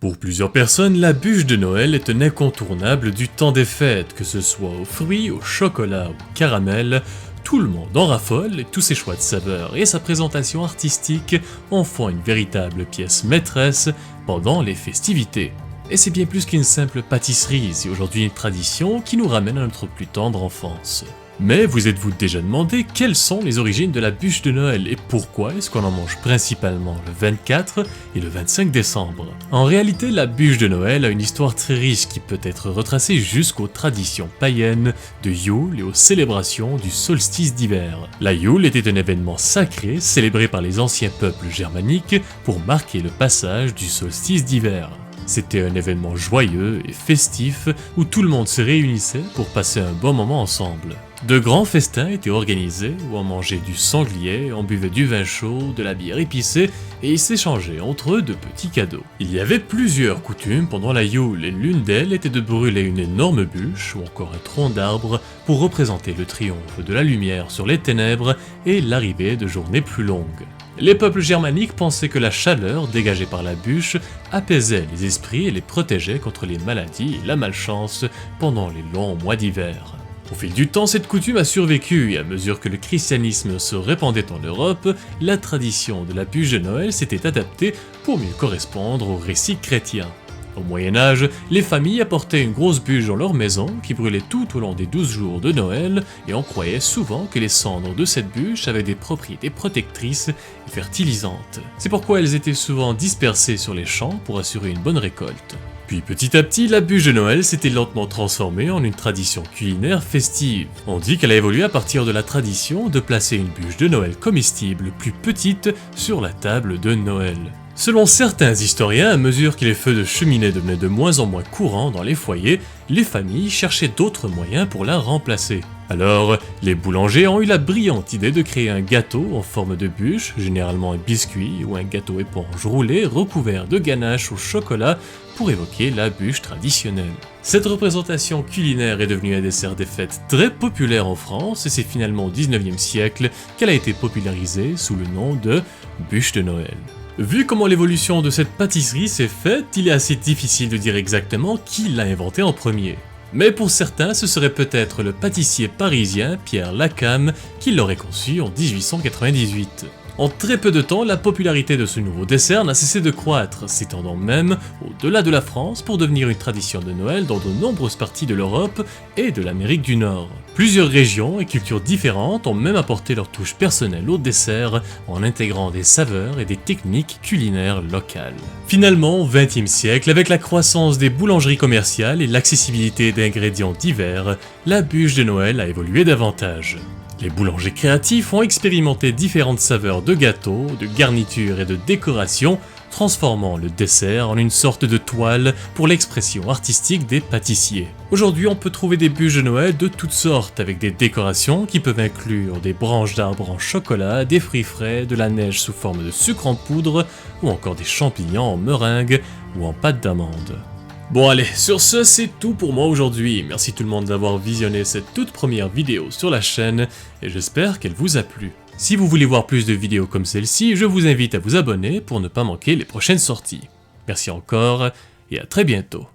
Pour plusieurs personnes, la bûche de Noël est un incontournable du temps des fêtes, que ce soit aux fruits, au chocolat ou au caramel. Tout le monde en raffole et tous ses choix de saveurs et sa présentation artistique en font une véritable pièce maîtresse pendant les festivités. Et c'est bien plus qu'une simple pâtisserie, c'est aujourd'hui une tradition qui nous ramène à notre plus tendre enfance. Mais vous êtes-vous déjà demandé quelles sont les origines de la bûche de Noël et pourquoi est-ce qu'on en mange principalement le 24 et le 25 décembre? En réalité, la bûche de Noël a une histoire très riche qui peut être retracée jusqu'aux traditions païennes de Yule et aux célébrations du solstice d'hiver. La Yule était un événement sacré célébré par les anciens peuples germaniques pour marquer le passage du solstice d'hiver. C'était un événement joyeux et festif où tout le monde se réunissait pour passer un bon moment ensemble. De grands festins étaient organisés où on mangeait du sanglier, on buvait du vin chaud, de la bière épicée et ils s'échangeaient entre eux de petits cadeaux. Il y avait plusieurs coutumes pendant la Yule et l'une d'elles était de brûler une énorme bûche ou encore un tronc d'arbre pour représenter le triomphe de la lumière sur les ténèbres et l'arrivée de journées plus longues. Les peuples germaniques pensaient que la chaleur dégagée par la bûche apaisait les esprits et les protégeait contre les maladies et la malchance pendant les longs mois d'hiver. Au fil du temps, cette coutume a survécu et à mesure que le christianisme se répandait en Europe, la tradition de la bûche de Noël s'était adaptée pour mieux correspondre aux récits chrétiens. Au Moyen-Âge, les familles apportaient une grosse bûche dans leur maison qui brûlait tout au long des 12 jours de Noël et on croyait souvent que les cendres de cette bûche avaient des propriétés protectrices et fertilisantes. C'est pourquoi elles étaient souvent dispersées sur les champs pour assurer une bonne récolte. Puis petit à petit, la bûche de Noël s'était lentement transformée en une tradition culinaire festive. On dit qu'elle a évolué à partir de la tradition de placer une bûche de Noël comestible plus petite sur la table de Noël. Selon certains historiens, à mesure que les feux de cheminée devenaient de moins en moins courants dans les foyers, les familles cherchaient d'autres moyens pour la remplacer. Alors, les boulangers ont eu la brillante idée de créer un gâteau en forme de bûche, généralement un biscuit ou un gâteau éponge roulé recouvert de ganache au chocolat pour évoquer la bûche traditionnelle. Cette représentation culinaire est devenue un dessert des fêtes très populaire en France et c'est finalement au 19e siècle qu'elle a été popularisée sous le nom de bûche de Noël. Vu comment l'évolution de cette pâtisserie s'est faite, il est assez difficile de dire exactement qui l'a inventée en premier. Mais pour certains, ce serait peut-être le pâtissier parisien Pierre Lacam qui l'aurait conçu en 1898. En très peu de temps, la popularité de ce nouveau dessert n'a cessé de croître, s'étendant même au-delà de la France pour devenir une tradition de Noël dans de nombreuses parties de l'Europe et de l'Amérique du Nord. Plusieurs régions et cultures différentes ont même apporté leur touche personnelle au dessert en intégrant des saveurs et des techniques culinaires locales. Finalement, au XXe siècle, avec la croissance des boulangeries commerciales et l'accessibilité d'ingrédients divers, la bûche de Noël a évolué davantage. Les boulangers créatifs ont expérimenté différentes saveurs de gâteaux, de garnitures et de décorations, transformant le dessert en une sorte de toile pour l'expression artistique des pâtissiers. Aujourd'hui, on peut trouver des bûches de Noël de toutes sortes, avec des décorations qui peuvent inclure des branches d'arbres en chocolat, des fruits frais, de la neige sous forme de sucre en poudre, ou encore des champignons en meringue ou en pâte d'amande. Bon allez, sur ce c'est tout pour moi aujourd'hui, merci tout le monde d'avoir visionné cette toute première vidéo sur la chaîne et j'espère qu'elle vous a plu. Si vous voulez voir plus de vidéos comme celle-ci, je vous invite à vous abonner pour ne pas manquer les prochaines sorties. Merci encore et à très bientôt.